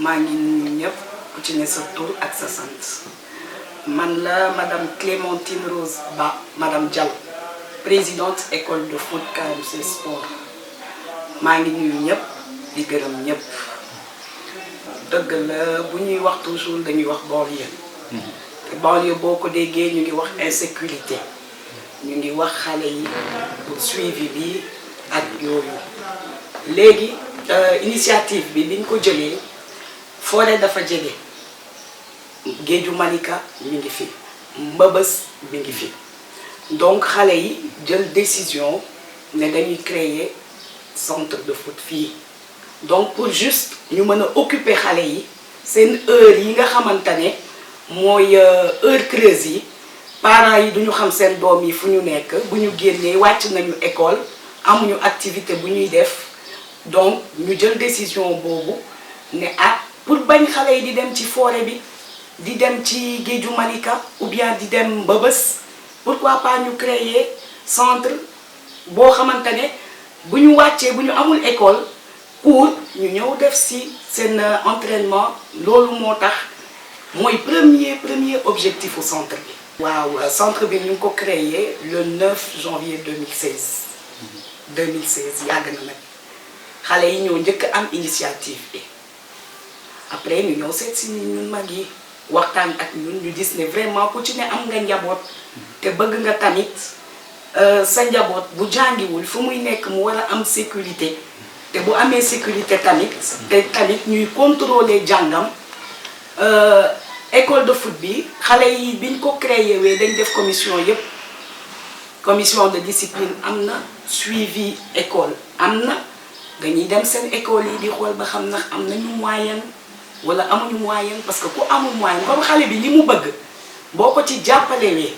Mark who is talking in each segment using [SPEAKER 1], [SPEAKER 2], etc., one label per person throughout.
[SPEAKER 1] maa ngi nuyu ñëpp ku ci ne sa tur ak sa sant man la madame Clémentine Rose Ba madame Diallo présidente école de foot KMC Sport maa ngi nuyu ñëpp di gërëm ñëpp dëgg la bu ñuy wax toujours dañuy wax banlieue te banlieue boo ko déggee ñu ngi wax insécurité ñu ngi wax xale yi pour suivi bi ak yooyu léegi initiative bi biñ ko jëlee forêt dafa jege géeju Malika mi ngi fi Mbëbës mi ngi fi donc xale yi jël décision ne dañuy créer centre de foot fii donc pour juste ñu mën a occuper xale yi seen heure yi nga xamante ne mooy heure creuse yi parents yi duñu xam seen doom yi fu ñu nekk bu ñu génnee wàcc nañu école amuñu activité bu ñuy def donc ñu jël décision boobu ne pour bañ xale yi di dem ci forêt bi di dem ci géeju Malika ou bien di dem Mbëbës pourquoi pas ñu créer centre boo xamante ne bu ñu wàccee bu ñu amul école pour ñu ñëw def si seen entraînement loolu moo tax mooy premier objectif au centre bi. waaw centre bi ñu ngi ko créé le 9 janvier 2016 yàgg na nag xale yi ñoo njëkk am initiative bi après ñu ñëw seet si ñun mag yi waxtaan ak ñun ñu gis ne vraiment ku ci ne am nga njaboot te bëgg nga tamit sa njaboot bu jàngiwul fu muy nekk mu war a am sécurité te bu amee sécurité tamit te tamit ñuy contrôler jàngam école de foot bi xale yi biñ ko créé wee dañ def commission yépp commission de discipline am na suivi école am na dañuy dem seen école yi di xool ba xam na am nañu moyen wala amuñu moyen parce que ku amul moyen comme xale bi li mu bëgg boo ko ci jàppalewee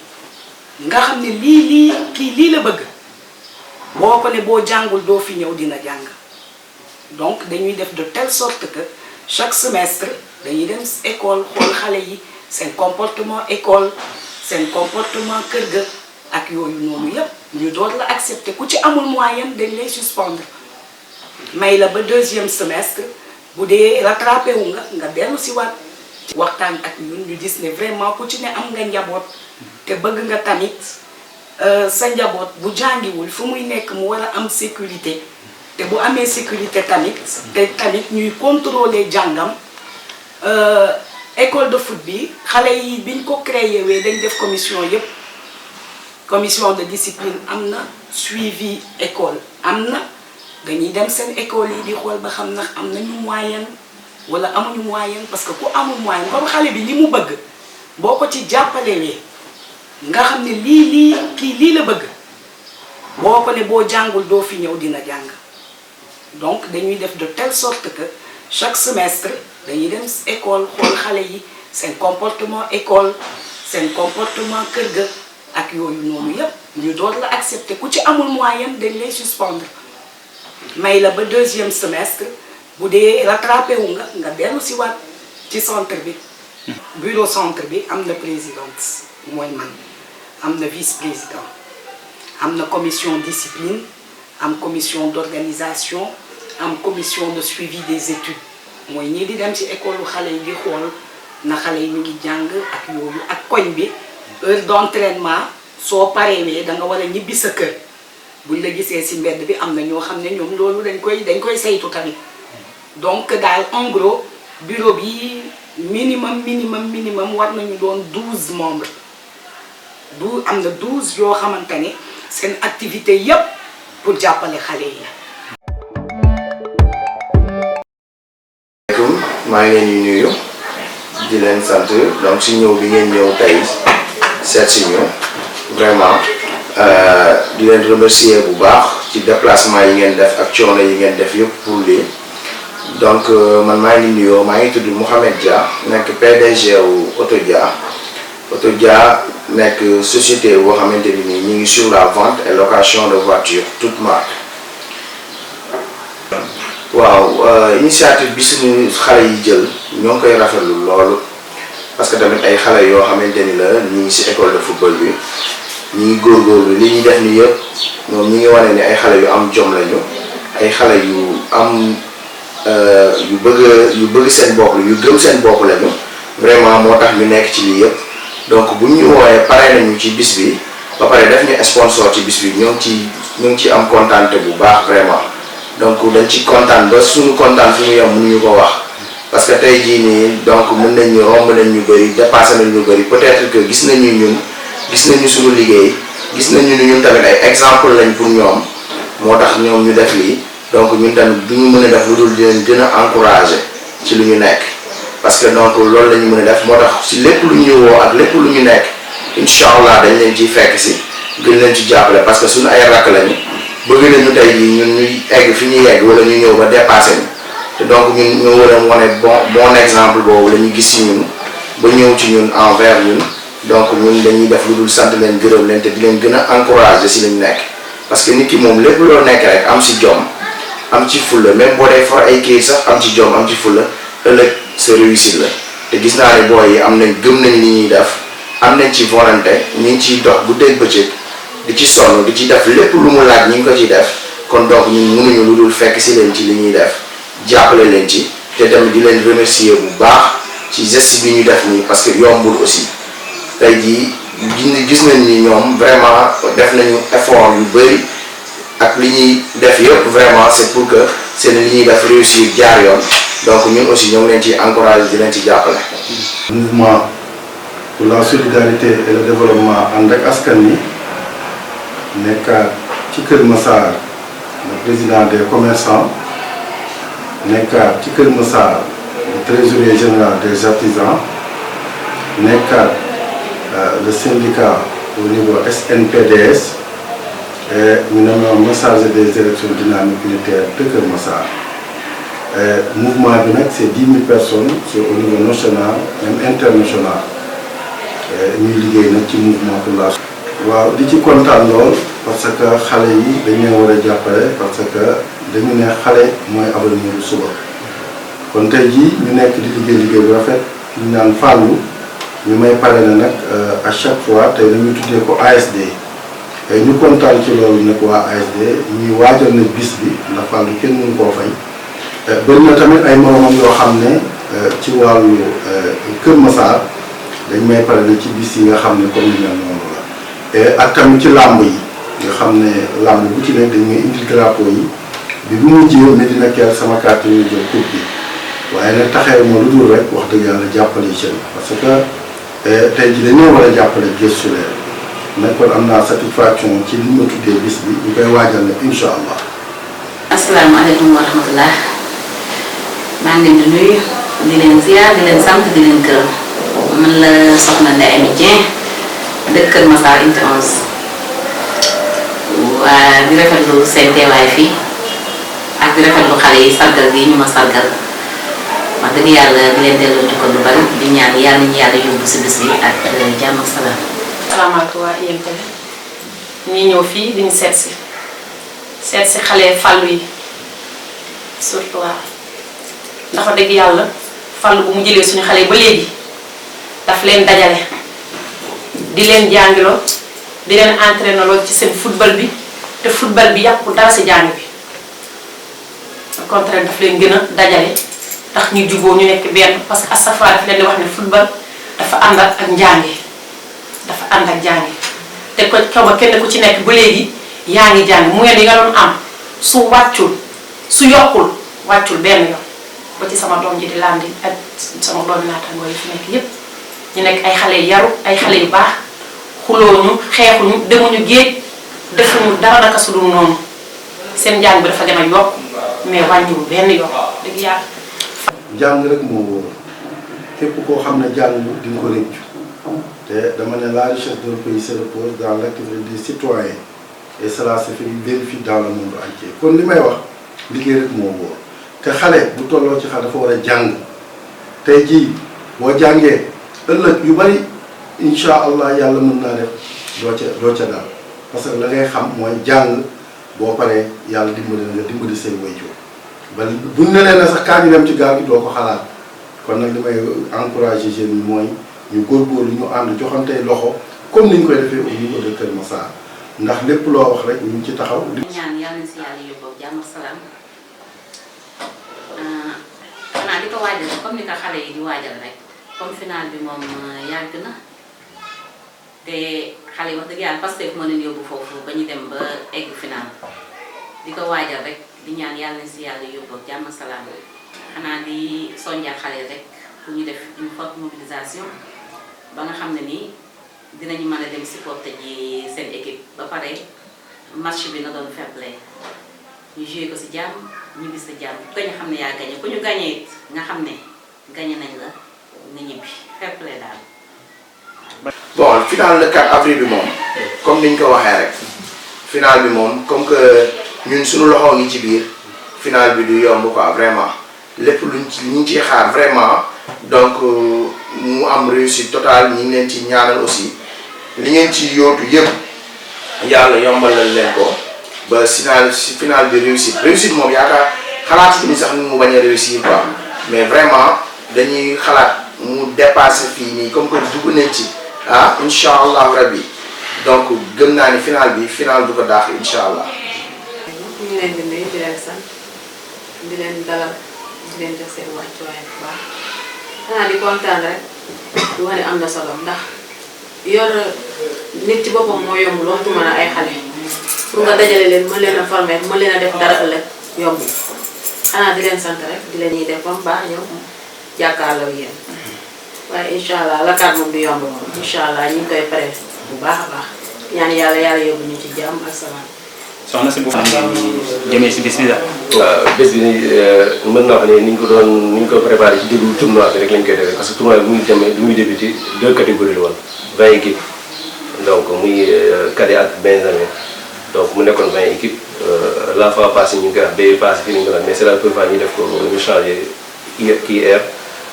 [SPEAKER 1] nga xam ne lii la bëgg boo ko ne boo jàngul doo fi ñëw dina jàng donc dañuy def de telle sorte que chaque semestre dañuy dem école xool xale yi seen comportement école seen comportement kër ga ak yooyu noonu yépp ñu door la accepter ku ci amul moyen dañ lay suspendre may la ba deuxième semestre bu dee rattrapé wu nga dellu si waat waxtaan ak ñun ñu gis ne vraiment ku ci ne am nga njaboot te bëgg nga tamit sa njaboot bu jàngiwul fu muy nekk mu war a am sécurité te bu amee sécurité tamit te tamit ñuy contrôler jàngam école de foot bi xale yi biñ ko créé wee dañ def commission yépp commission de discipline am na suivi école am na dañuy dem seen école yi di xool ba xam na am nañu moyen wala amuñu moyen parce que ku amul moyen comme xale bi li mu bëgg boo ko ci jàppalewee nga xam ne lii la bëgg boo ko ne boo jàngul doo fi ñëw dina jàng donc dañuy def de telle sorte que chaque semestre dañuy dem école xool xale yi seen comportement école seen comportement kër ga ak yooyu noonu yépp ñu door la accepter ku ci amul moyen dañ lay suspendre may la ba deuxième semestre bu dee rattrapé wu nga dellu si waat ci centre bi bureau centre bi am na présidente mooy man am na vice-président am na commission discipline am commission d'organisation am commission de suivi des études mooy ñii di dem ci école xale yi di xool na xale yi ñu ngi jàng ak yooyu ak koñ bi heure d'entraînement soo parewee da nga war a ñibbi sa kër buñ la gisee ci mbedd bi am na ñoo xam ne ñoom loolu dañ koy saytu tamit donc daal en gros bureau bi minimum war nañu doon 12 membres am na 12 yoo xamante ne seen activité yépp pour jàppale xale yi la.
[SPEAKER 2] maa ngi leen di nuyu di leen sant donc si ñëw bi ngeen ñëw tey seet si ñu vraiment di leen remercier bu baax ci déplacement yi ngeen def ak coono yi ngeen def yëpp pour lii donc man maa ngi nuyoo maa ngi tudd Mouhamed Dia nekk PDG wu Auto Dia nekk société boo xamante ni ñu ngi sur la vente et location de voitures toute marque. waaw initiative bi suñu xale yi jël ñoo ngi koy rafetlu loolu parce que tamit ay xale yoo xamante ni la ñu ngi ci école de football bi ñu ngi góorgóorlu li ñuy def ni yëpp ñoom ñi ngi wane ni ay xale yu am jom lañu ay xale yu am yu bëgg seen bopp yu gëm seen bopp lañu vraiment moo tax ñu nekk ci lii yëpp donc bu ñu woowee pare nañu ci bis bi ba pare def ñu sponsor ci bis bi ñoo ngi ci am kontaante bu baax vraiment donc dañ ci kontaan ba suñu kontaan fi mu yem mënuñu ko wax parce que tey jii nii donc mën nañ ñu romb nañ ñu bëri dépassé nañ ñu bëri peut-être que gis nañu suñu liggéey gis nañu ni ñun tamit ay exemple lañ pour ñoom moo tax ñoom ñu def lii donc ñun tamit du ñu mën a def lu dul di leen gën a encourager ci lu ñu nekk parce que donc loolu la ñu mën a def moo tax si lépp lu ñu woo ak lépp lu ñu nekk incha allah dañ leen ciy fekk si gën leen ci jàppale parce que suñu ay rakk lañu bëgg nañu tey jii ñun ñuy egg fi ñuy egg wala ñu ñëw ba dépassé ñu te donc ñun ñoo war a wane bon exemple boobu la ñu gis ci ñun ba ñëw ci ñun envers ñun donc ñun dañuy def lu dul sant leen gërëm leen te di leen gën a encourager si lañu nekk parce que nit ki moom lépp loo nekk rek am si jom am ci fulla même boo dee for ay kayit sax am ci jom am ci fulla ëllëg sa réussite la te gis naa ne booy yi am nañ gëm nañ li ñuy def am nañ ci volonté ñu ngi ciy dox bu dégg bëccëg di ci sonn di ci def lépp lu mu laaj ñu ngi ko ciy def kon donc ñun mënuñu lu dul fekk si leen ci li ñuy def jàppale leen ci te tamit di leen remercier bu baax ci geste bi ñu def nii parce que yombul aussi tey jii gis nañ ni ñoom vraiment def nañu effort yu bëri ak li ñuy def yëpp vraiment c'est pour que seen li ñuy def réussir jaar yoon donc ñun aussi ñoo ngi leen ci encourager di leen ci jàppale.
[SPEAKER 3] mouvement pour la solidarité et le développement ànd ak askan wi nekkaat ci Kër Massar le président des commerçants nekkaat ci Kër Massar le trésorier général des artisans nekkaat le syndicat au niveau SNPDS et ñu ne ma messager des élections dynamiques unitaires de Kër Massar mouvement bi nag c'est 10 000 personnes c'est au niveau national même international ñuy liggéey nag ci mouvement pour la. waaw di ci kontaan lool parce que xale yi dañu war a jàppale parce que dañu ne xale mooy avenir bu suba kon tey jii ñu nekk di liggéey bu rafet ñu naan fàllu ñu may pare na nag à chaque fois tey dañuy tuddee ko ASD ñu kontaan ci loolu nag waa ASD ñuy waajal na bis bi ndax fàllu kenn mënu koo fay bëri na tamit ay moromam yoo xam ne ci wàllu Kër Massar dañ may pare na ci bis yi nga xam ne comme ni mel noonu la ak tamit ci làmb yi nga xam ne làmb bu ci nekk dañ may indil drapeau yi bi bu mu jiw Medina Kell sama carte ñu jël coupe bi waaye nag taxee moo lu dul rek wax dëgg yàlla jàppale jeunes parce que tey jii dañoo war a jàppale gëstu leen nag kon am naa satisfaction ci li ma tuddee bis bi ñu koy waajal nag incha allah.
[SPEAKER 4] asalaamaaleykum wa rahmatulah maa ngi leen di nuyu di leen ziar di leen sant di leen gërëm man la soxna Ndeye Amy Dieng dëkk Kër Massar unité 11 waa di rafetlu seen teewaay fii ak di rafetlu xale yi sargal gi ñu ma sargal wax dëgg yàlla di leen delloo ci ko lu bari di ñaan yàlla ñu yàlla yóbbu si bis bi ak jàmm ak salaam.
[SPEAKER 5] salaamaaleykum waa yéen tamit ñi ñëw fii di ñu seet si xale fàllu yi surtout waaw ndax wax dëgg yàlla fàllu bu mu jëlee suñu xale yi ba léegi daf leen dajale di leen jàngiloo di leen entraîner loo ci seen football bi te football bi yàqu dara si jàng bi au contraire daf leen gën a dajale tax ñu juboo ñu nekk benn parce que à chaque fois daf leen di wax ne football dafa ànd ak njàngi dafa ànd ak jàngi te ko kaw ba kenn ku ci nekk ba léegi yaa ngi jàng mu ngeen yi nga doon am su wàccul su yokkul wàccul benn yoon ba ci sama doom ji di landi ak sama doom naatangoo yi fi nekk yépp ñu nekk ay xale yu yaru ay xale yu baax xulooñu xeexuñu demuñu géej defuñu dara naka su dul noonu seen njàng bi dafa gën a yokk mais wàññiwul benn yoon dëgg yàlla.
[SPEAKER 3] jàng rek moo wóor képp koo xam ne jàng di nga ko réccu te dama ne la richesse d'un pays se repose dans l'activité des citoyens et cela se vérifie dans le monde entier kon li may wax liggéey rek moo wóor te xale bu tolloo ci xale dafa war a jàng tey jii boo jàngee ëllëg yu bari incha allah yàlla mën naa def doo ca daal parce que la ngay xam mooy jàng boo paree yàlla dimbali nga dimbali say waajur ba buñ ne leen ne sax kaa ñu dem ci gaal gi doo ko xalaat kon nag li may encouragé jeunes yi mooy ñu góorgóorlu ñu ànd joxantey loxo comme ni ñu koy defee au niveau de Kër Massar ndax lépp loo wax rek ñu ngi ci taxaw.
[SPEAKER 4] ñaan yàlla na si yàlla yóbbu jàmm ak salaam xanaa di ko waajal comme ni ko xale yi di waajal rek comme final bi moom yàgg na te xale yi wax dëgg yàlla parce que moo leen yóbbu foofu ba ñu dem ba egg final di ko waajal rek di ñaan yàlla na si yàlla yóbbu ak jàmm salaam xanaa di soññal xale rek pour ñu def une forte mobilisation ba nga xam ne nii dinañu mën a dem supporter ji seen équipe ba pare match bi na doon fair play ñu joué ko si jàmm ñu gis sa jàmm ku ñu xam ne yaa gagné ku ñu gagné it nga xam ne gagné nañ la nga ñibbi fair play daal.
[SPEAKER 2] bon final le 4 avril bi moom comme niñ ko waxee rek final bi moom comme que ñun suñu loxo ngi ci biir final bi du yomb quoi vraiment lépp luñ ci ñu ciy xaar vraiment donc mu am réussite totale ñu ngi leen ci ñaanal aussi li ngeen ci yootu yëpp yàlla yombalal leen ko ba final bi réussite moom yaakaar xalaatuñu sax ni mu bañ a réussir quoi mais vraiment dañuy xalaat mu dépassé fii nii comme que dugg nañ ci incha allah rabbi donc gëm naa ni final du ko daax incha allah.
[SPEAKER 5] ñu ngi leen di nuyu di leen sant di leen dalal di leen jox seen wàccuwaay bu baax xanaa di kontaan rek di wane am na solo ndax yor nit ci boppam moo yombul waxtuma na ay xale pour nga dajale leen mën leen a former mën leen a def dara ëllëg yombul xanaa di leen sant rek di leen ñuy def ba mu baax ñëw jàkkaarloo yéen waaye incha allah la kaat moom du yomb moom incha allah ñu ngi koy pare bu baax a baax ñaan yàlla yóbbu ñu ci jàmm ak salaam.
[SPEAKER 6] soxna si bu jëmee si bés bi daal.
[SPEAKER 7] waaw bés bi mën naa wax ne ni ñu ko préparé ci début tournoi bi rek lañ koy defee parce que tournoi bi muy débuté 2 catégories la woon 20 équipes donc muy cadet ak benjamin donc mu nekkoon 20 équipes la fois passée ñu ngi koy wax bay passé fii nañu ko naan mais c'est la première fois ñu def ko ñu changé kii air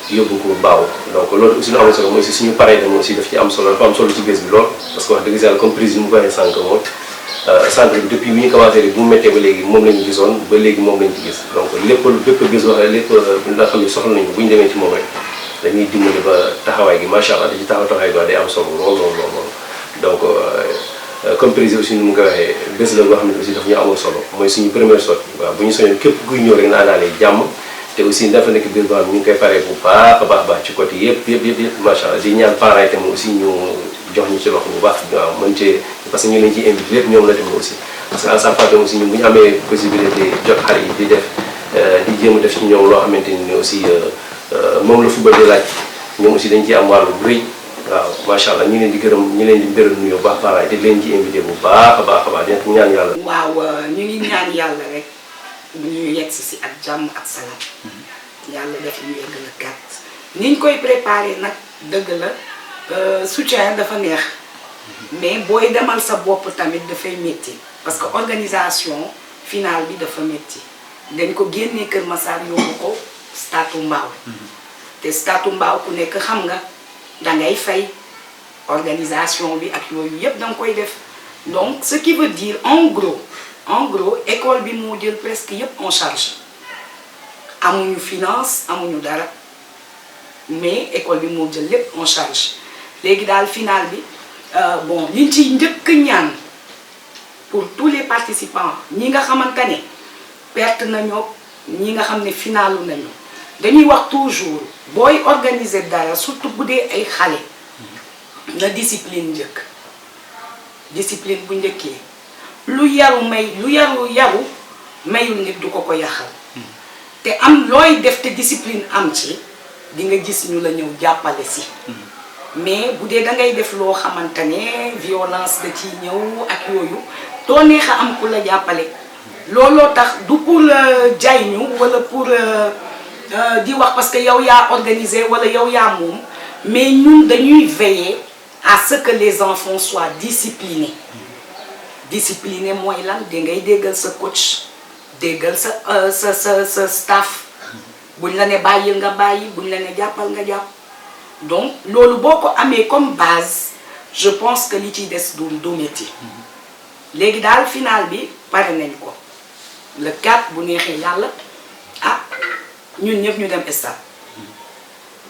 [SPEAKER 7] yóbbu ko baaw donc loolu aussi lu am solo mooy si suñu paree dem aussi daf ci am solo dafa am solo ci bés bi lool parce que wax dëgg yàlla comme prise bi mu ko waxee sànq moom centre bi depuis bi ñu commencé bu mu méttee ba léegi moom la ñu gisoon ba léegi moom lañ ci gis donc bépp bés waxee lépp nga xam ne soxla nañu bu ñu demee ci moom rek dañuy dimbali ba taxawaay gi macha allah dañuy taxawaay gi day am solo lool donc comme prise aussi ni mu ko waxee bés la boo xam ne aussi daf ñu amul solo mooy suñu première sortie waaw bu ñu soñoon képp kuy ñëw rek na àndaale jàmm te aussi dafa nekk biir boo xam ne ñu ngi koy paree bu baax a baax ci côté yëpp macha allah di ñaan parents yi tamit aussi ñu jox ñu ci loxo bu baax waaw mën cee parce que ñu leen ciy invité lépp ñoom la tamit aussi parce que à chaque fois aussi ñun bu ñu amee possibilité jot xale yi di def di jéem a def ci ñoom loo xamante ni aussi moom la football di laaj ñoom aussi dañ ciy am wàllu bu rëy waaw macha allah ñu leen di gërëm ñu leen di beral nuyu bu baax parents yi di leen ci invité bu baax a baax di ñaan yàlla.
[SPEAKER 1] waaw ñu ngi ñaan yàlla rek ñu yegg si ak jàmm ak salaam yàlla def ñu yegg la gàtt niñ koy préparé nag dëgg la soutien dafa neex mais booy demal sa bopp tamit dafay métti parce que organisation finale bi dafa métti dañ ko génnee Kër Massar yóbbu ko Stade Mbao te Stade Mbao ku nekk xam nga dangay fay organisation bi ak yooyu yëpp danga koy def donc ce qui veut dire en gros école bi moo jël presque yëpp en charge amuñu finance amuñu dara mais école bi moo jël lépp en charge léegi daal final bi bon liñ ciy njëkk ñaan pour tous les participants ñi nga xamante ne perte nañoo ñi nga xam ne finalu nañu dañuy wax toujours booy organiser dara surtout bu dee ay xale na discipline njëkk discipline bu njëkkee lu yaru mayul nit du ko yàqal te am looy def te discipline am ci di nga gis ñu la ñëw jàppale si mais bu dee da ngay def loo xamante ne violence da ciy ñëw ak yooyu doo neex a am ku la jàppale looloo tax du pour jaay ñu wala pour di wax parce que yow yaa organisé wala yow yaa moom mais ñun dañuy veiller à ce que les enfants soient disciplinés discipliné mooy lan da ngay déggal sa coach déggal sa staff buñ la ne bàyyil nga bàyyi buñ la ne jàppal nga jàpp donc loolu boo ko amee comme base je pense que li ciy des du métti léegi daal final bi pare nañ ko le 4 bu neexee yàlla ñun ñëpp ñu dem stade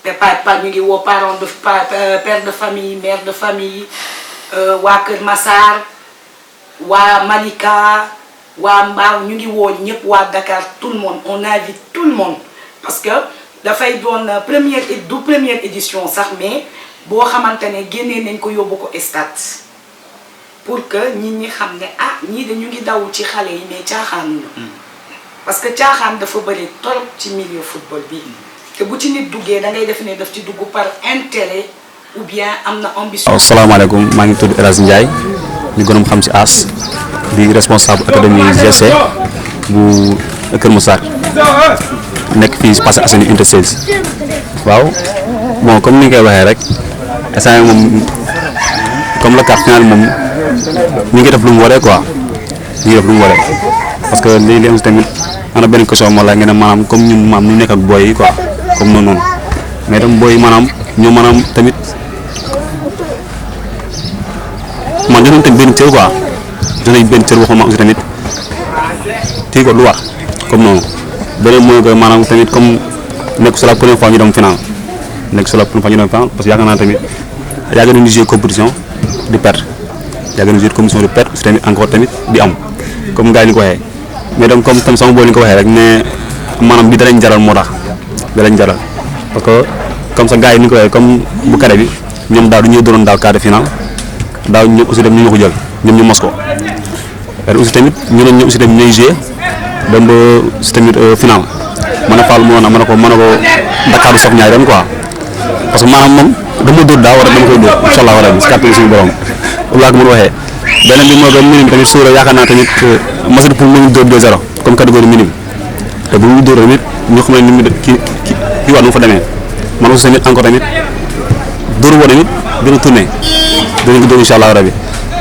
[SPEAKER 1] te pa ñu ngi woo parents de père de famille mère de famille waa Kër Massar waa Malika waa Mbao ñu ngi woo ñëpp waa Dakar tout le monde on invite tout le monde parce que dafay doon première édition sax mais boo xamante ne génnee nañ ko yóbbu ko stade pour que nit ñi xam ne ñii de ñu ngi daw ci xale yi mais caaxaanuñu parce que caaxaan dafa bëri torop ci milieu football bi te bu ci nit duggee da ngay def ne daf ci dugg par intérêt ou bien am na ambition.
[SPEAKER 6] asalaamaaleykum maa ngi tudd El Hadj Ndiaye ñu gënoon xam ci As di responsable académie GC bu Kër Massar nekk fii Parcelles Assainies unité 16 waaw bon comme ni nga koy waxee rek instant moom comme le quart final moom ñu ngi def lu mu waree quoi ñu ngi def lu mu waree parce que lii leen tamit am na benn question moo la ngeen ne maanaam comme ñun maam ñu nekk ak boy yi quoi comme noonu mais tam boy yi maanaam ñoo maanaam tamit man jox nañ tamit benn cër quoi jox nañ benn cër waxoon ma aussi tamit kii ko lu war comme noonu beneen mooy que maanaam tamit comme nekk sur la première fois ñu dem final nekk sur la première fois ñu dem final parce que yaakaar naa tamit yàgg nañu jouer compétition di perdre yàgg nañu jouer compétition di perdre aussi tamit encore tamit di am comme gars yi ni ko waxee mais donc comme tamit sama boy ni ko waxee rek ne maanaam bi dalañ jaral moo tax dalañ jaral parce que comme ça gars yi ni ko waxee comme bu kare bi ñoom daaw du ñuy doon daaw quart de final daaw ñoom aussi tamit ñu ko jël ñoom ñu mos ko ren aussi tamit ñu ne ñoom aussi tamit ñooy jouer dem ba si tamit final mën a faal mu noonu mën a ko Dakar du soog ñaari ren quoi parce que maanaam moom dama dóor daaw war a dama koy dóor incha allah rabi si kàttan suñu borom comme laa ko mën a waxee beneen bi mooy que minime tamit suura yaakaar naa tamit masat pour mu dóor 2-0 comme catégorie minime te bu ñu dóor tamit ñu xam ne ni mu kii war nu fa demee man aussi tamit encore tamit dóor woo tamit dina tourné dinañ ko dóor incha allah rabi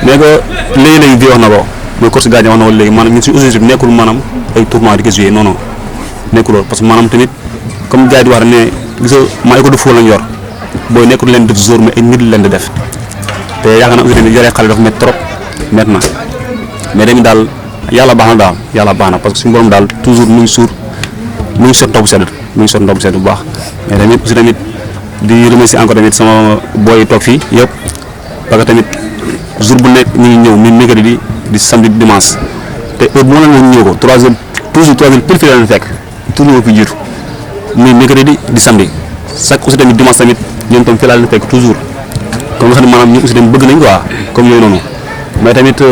[SPEAKER 6] mais que léegi-léegi bii wax na ko mooy course gardien wax na ko léegi maanaam ñun suñu objectif nekkul maanaam ay tournoi di ko jouer non non nekkul loolu parce que maanaam tamit comme gars yi di wax ne gis nga maa école de football lañ yor booy nekkul leen di jour mais ay nit leen di def te yaakaar naa aussi tamit yoree xale dafa métti trop métti na mais tamit daal yàlla baax na daal yàlla baax na parce que suñu borom daal toujours mu ngi suur mu ngi sot ndox bu sedd mu ngi sot ndox bu sedd bu baax mais tamit aussi tamit di remercier encore tamit sama booy toog fii yëpp parce que tamit jour bu nekk ñu ngi ñëw mi mercredi di samedi dimanche te heure bu ma la ñu ñëw ko 3 heures toujours 3 heures pile fii la leen fekk toujours fi jiitu muy mercredi di samedi chaque aussi tamit dimanche tamit ñoom tam fii la leen fekk toujours comme nga xam ne maanaam ñu aussi tamit bëgg nañ quoi comme yooyu noonu mais tamit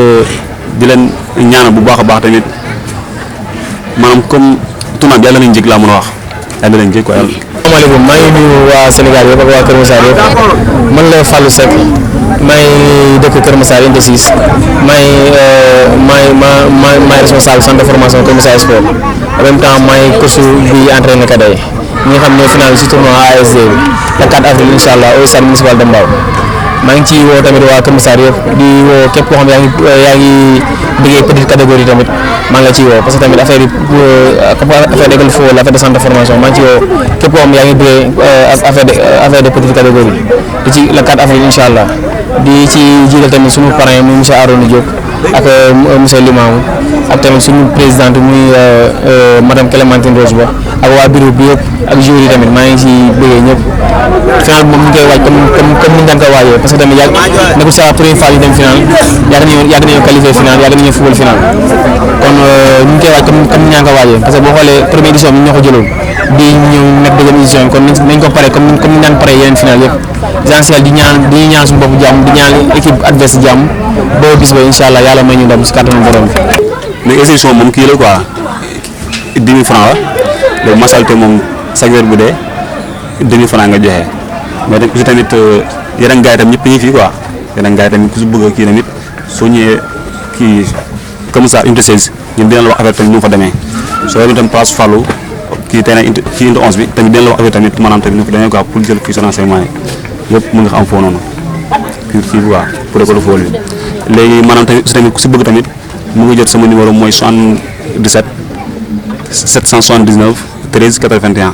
[SPEAKER 6] di leen ñaanal bu baax a baax tamit maanaam comme tournoi bi yàlla nañ jég laa mën a wax yàlla nañ jég quoi yàlla.
[SPEAKER 8] asalaamaaleykum maa ngi nuyu waa Sénégal yëpp ak waa Kër Massar yëpp man la Fallou Seck maa ngi dëkk Kër Massar unité 6 maay responsable centre de formation Kër Massar Sport en même temps maay coach bi entraîné cadet ñi nga xam ne final si tournoi ASD bi le 4 avril incha allah au stade municipal de Mbao maa ngi ciy woo tamit waa Kër Massar yëpp di woo képp koo xam yaa ngi bëggee petite catégorie tamit maa ngi la ciy woo parce que tamit affaire d'école football affaire de centre de formation maa ngi ciy woo képp koo xam yaa ngi bëggee affaire de petite catégorie di ci le 4 avril incha allah di ci jiital tamit suñu parrain muy monsieur Arouna Diop ak monsieur Limamou ak tamit suñu présidente muy madame Clémentine Rose Ba ak waa bureau bi yëpp ak joueurs yi tamit maa ngi ci bëggee ñëpp final bi moom ñu ngi koy waaj comme ni ñu daan ko waajee parce que tamit nekkul sa première fois ñu dem final yàgg nañoo qualifié final yàgg nañoo football final kon ñu ngi koy waaj comme ni ñu daan ko waajee parce que boo xoolee première édition bi ñu ñoo ko jëloon di ñëw nekk deuxième édition kon nañ ko pare comme ni ñu daan pare yeneen final yëpp essentiel di ñaan suñu bopp jàmm di ñaan équipe adverse jàmm boo bis ba incha allah yàlla may ñu ndam si kàttanu borom bi.
[SPEAKER 6] mais édition moom kii la quoi 10 000 francs la léegi masalité moom chaque weer bu dee 10 000 francs nga joxe mais aussi tamit yeneen gars yi tam ñëpp ñu ngi fii quoi yeneen gars yi tamit ku si bëgg kii tamit soo ñëwee kii comme ça unité 16 ñun dina la wax affaire tamit nu mu fa demee soo yemee tam place Fallou kii tey nag kii unité 11 bi tamit dina la wax affaire tamit maanaam tamit nu mu fa demee quoi pour jël kii renseignement yi yëpp mën nga xam foo noonu kii quoi pour école football bi léegi maanaam tamit aussi tamit ku si bëgg tamit mu ngi jot sama numéro mooy 77 779 13 81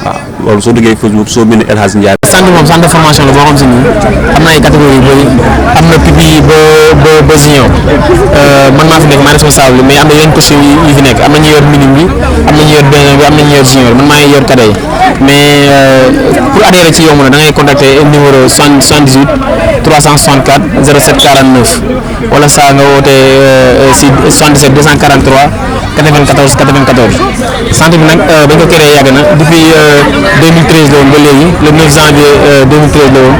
[SPEAKER 6] waaw loolu soo duggee Facebook soo bindee El Hadj Ndiaye.
[SPEAKER 8] centre moom centre de formation la boo xam si nii am na ay catégories yu bëri am na pipi ba junior man maa fi nekk maa responsable mais am na yeneen postes yu fi nekk am na ñu yor minime bi am na ñu yor benn bi am na ñu yor junior man maa ngi yor cadet yi mais pour adhérer ci yomb na da ngay contacter numéro 78 364 07 49 wala saa nga woote si 77 243 94 94 centre bi nag bañ ko créé yàgg na depuis 2013 la woon ba léegi le 9 janvier 2013 la woon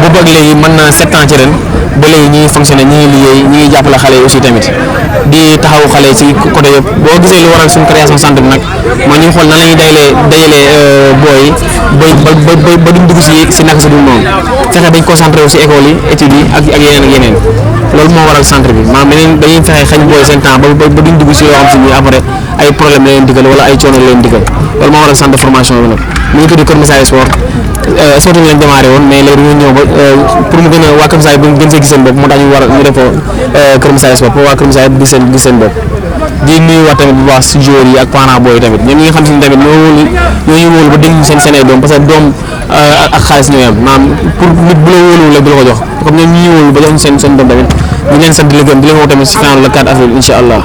[SPEAKER 8] boobu ak léegi mën na 7 ans ci ren ba léegi ñi ngi fonctionné ñi ngi liggéey ñi ngi jàppale xale yi aussi tamit di taxawu xale yi ci côté yëpp boo gisee lu waral suñu création centre bi nag mooy ñu ngi xool nan la ñuy dajalee booy yi ba duñ dugg si naka si dul noonu fexe dañ concentré wu si école yi études yi ak yeneen loolu moo waral centre bi maanaam dañuy fexe xañ booy seen temps ba duñ dugg si yoo xam si ni après ay problème la leen digal wala ay coono la leen digal loolu moo waral centre de formation bi nag mu ngi tudd Kër Moussa Sport surtout ñu lañ démarré woon mais léegi ñu ñëw ba pour mu gën a waa Kër Moussa bi gën see gis seen bopp moo tax ñu def Kër Moussa Sport pour waa Kër Moussa gis seen bopp di nuyu wax tamit bu baax si joueurs yi ak parents booy tamit ñoom ñi nga xam si ne tamit ñoo ñu wóolu ba dénk seen ay doom parce que doom ak xaalis ñooy am maanaam pour nit bu la wóoluwul la du la ko jox comme ñoom ñi ñu wóolu ba jox seen doom tamit ñu leen sant di la gëm di leen woo tamit si final le 4 avril incha allah.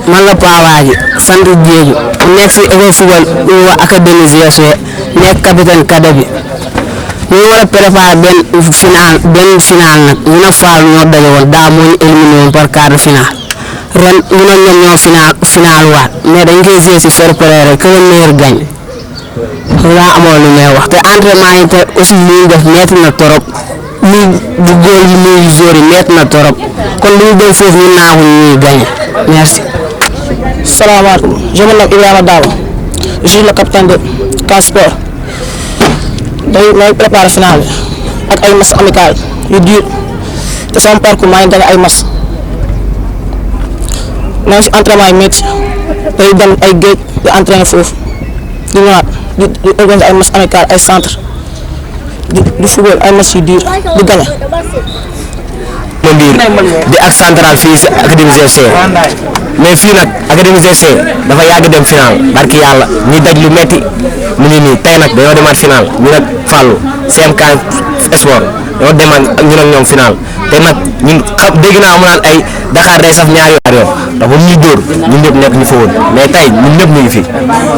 [SPEAKER 9] man la Pawaaji sant Diédhiou nekk si école football waa académie GFC nekk capitaine cadet bi ñu war a préparer benn final nag ñu ne Fall ñoo daje woon daa moo ñu éliminé woon par quart de finale ren ñu ne ñoom ñoo final waat mais dañ koy jouer si fair play rek que le meilleur gagne laa amoon lu may wax te entraînement yi te aussi li ñu def metti na torop muy du góor yi muy joueur yi metti na torop kon lu ñu dem foofu ñu naaxu ñuy gagne merci.
[SPEAKER 10] Salaamaaleykum je m'appelle Ibrahima Dabo je suis le capitaine de Casport may préparé final bi ak ay match amical yu dur te sama parcours maa ngi gagné ay match maa ngi si entraînement yi métti day dem ay géej di entraîné foofu di ñëwaat di organiser ay match amical ay centre di football ay match yu dur di gagné.
[SPEAKER 8] di ak central fii si académie GFC mais fii nag académie GFC dafa yàgg dem final barki yàlla ñi daj lu metti mu ngi nii tey nag dañoo demaat final ñu nag Fallou CMK Sport dañoo demaat ñu nag ñoom final te nag ñun xam dégg naa mu naan ay Dakar day saf ñaari yoon ndax ba ñuy dóor ñun ñëpp nekk ñu fa woon mais tey ñun ñëpp ñu ngi fi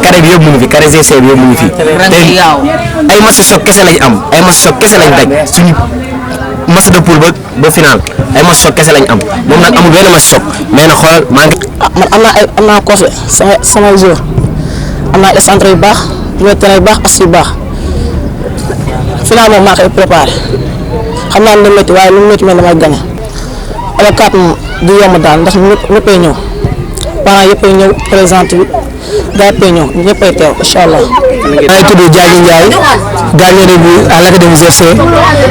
[SPEAKER 8] carré bi yëpp mu ngi fi carré GFC bi yëpp mu ngi fi te ay match choc kese lañ am ay match choc kese lañ daj suñu match de poule ba final ay match choc kese lañ am moom nag amul benn match choc mais nag xoolal maa ngi.
[SPEAKER 10] man am naa coach sama joueur am naa ay centre yu baax ñooy terrain yu baax as yu baax final moom maa koy préparé xam naa ne lu métti waaye lu métti mel damay gagné ala 4 moom du yomb daal ndax ñëppay ñëw parents yëppay ñëw présente bi gars yëppay ñëw ñëppay teew incha allah.
[SPEAKER 8] maa ngi tudd Diadji Ndiaye gardien de but à l'académie GFC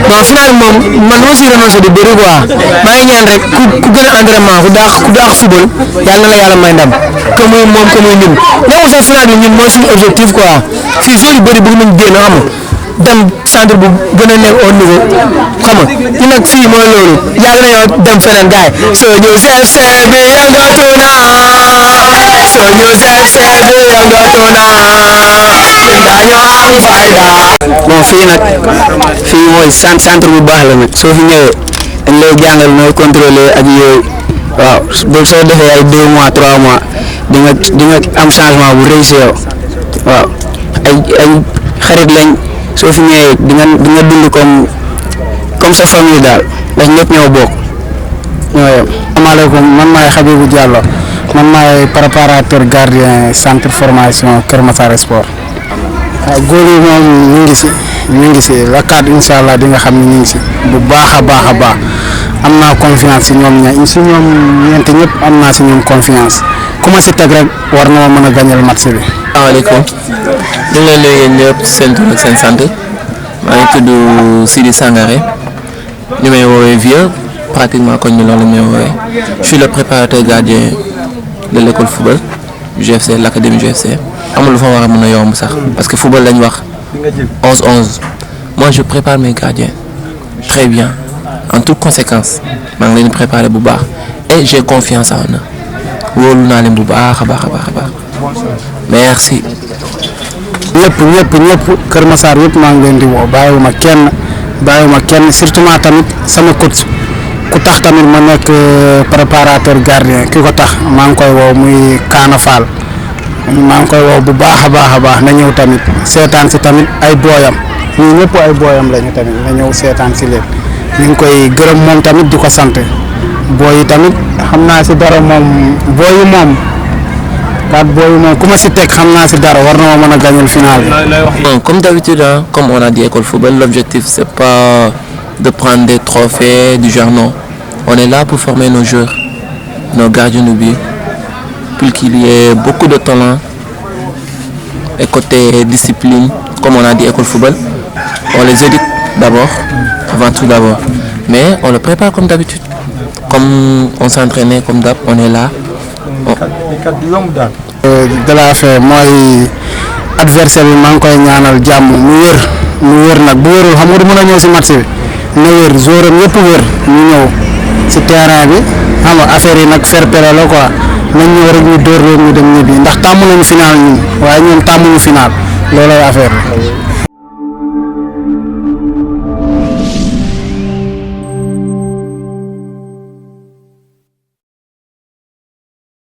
[SPEAKER 8] bon final moom man dama siy renoncé du bëri quoi maa ngi ñaan rek ku gën a entraînement ku daax football yàlla na la yàlla may ndam que muy moom que muy ñun ñoo sax final bi ñun mooy suñu objectif quoi fii zone yu bëri bëgg nañ génn xam nga dem centre bu gën a nekk au niveau xam nga ñu nag fii mooy loolu yàgg nañoo dem feneen gars yi soo ñëw GFC bi yëngatu na soo ñëw GFC bi yëngatu na dañoo am fayda.
[SPEAKER 9] bon fii nag fii mooy centre bu baax la nag soo fi ñëwee dañ lay jàngal nooy contrôler ak yooyu waaw ba soo defee ay 2 mois 3 mois di nga am changement bu réussi yow waaw ay xarit lañ soo fi ñëwee di nga dund comme sa famille daal ndax ñëpp ñoo bokk ñoo yem.
[SPEAKER 11] asalaamaaleykum man maay Habibou Diallo man maay préparateur gardien centre formation Kër Massar Sport. waaw góor yi moom ñu ngi si la 4 incha allah di nga xam ne ñu ngi si bu baax a baax am naa confiance si ñoom ñoom ñeenti ñëpp am naa si ñoom confiance ku ma si teg rek war na ma mën a gañal match bi.
[SPEAKER 8] asalaamaaleykum ñu ngi leen di nuyu ñëpp seen tur ak seen sant maa ngi tudd Sidi Sangaré ñu may woowee vieux pratiquement koñ bi loolu la may woowee je suis le préparateur gardien de l'école football GFC l'académie GFC. amul lu fa war a mën a yomb sax parce que football lañ wax 11-11 moi je prépare mes gardiens très bien en toute conséquence maa ngi leen di préparer bu baax et j'ai confiance en eux wóolu naa leen bu baax a baax merci.
[SPEAKER 11] ñëpp Kër Massar yëpp maa ngi leen di woo bàyyiwuma kenn surtout tamit sama coach ku tax tamit ma nekk préparateur gardien ki ko tax maa ngi koy woo muy Kaana Fall. maa ngi koy woo bu baax a baax na ñëw tamit seetaan si tamit ay booyam ñii ñëpp ay booyam lañu tamit na ñëw seetaan si leen ñu ngi koy gërëm moom tamit di ko sant booy yi tamit xam naa si dara moom booy yi moom ku ma si teg xam naa si dara war na ma mën a gagner le final.
[SPEAKER 8] Bon, comme d'habitude, hein, comme on a dit école football, l'objectif c'est pas de prendre des trophées du genre, non. On est là pour former nos joueurs, nos gardiens de but, pour qu'il y ait beaucoup de talent. Et côté discipline, comme on a dit école football, on les éduque d'abord, avant tout d'abord. Mais on le prépare comme d'habitude. Comme on s'entraînait comme d'hab, on est là.
[SPEAKER 11] De la fin mooy adversaire bi maa ngi koy ñaanal jàmm mu wér nag bu wérul xam nga du mën a ñëw si match bi na wér jouram yëpp wér ñu ñëw si terrain bi xam nga affaire yi nag fair play la quoi nañ ñëw rek ñu dóor leen ñu dem ñibbi ndax tàmm nañu final ñun waaye ñoom tàmmuñu final loolooy affaire bi.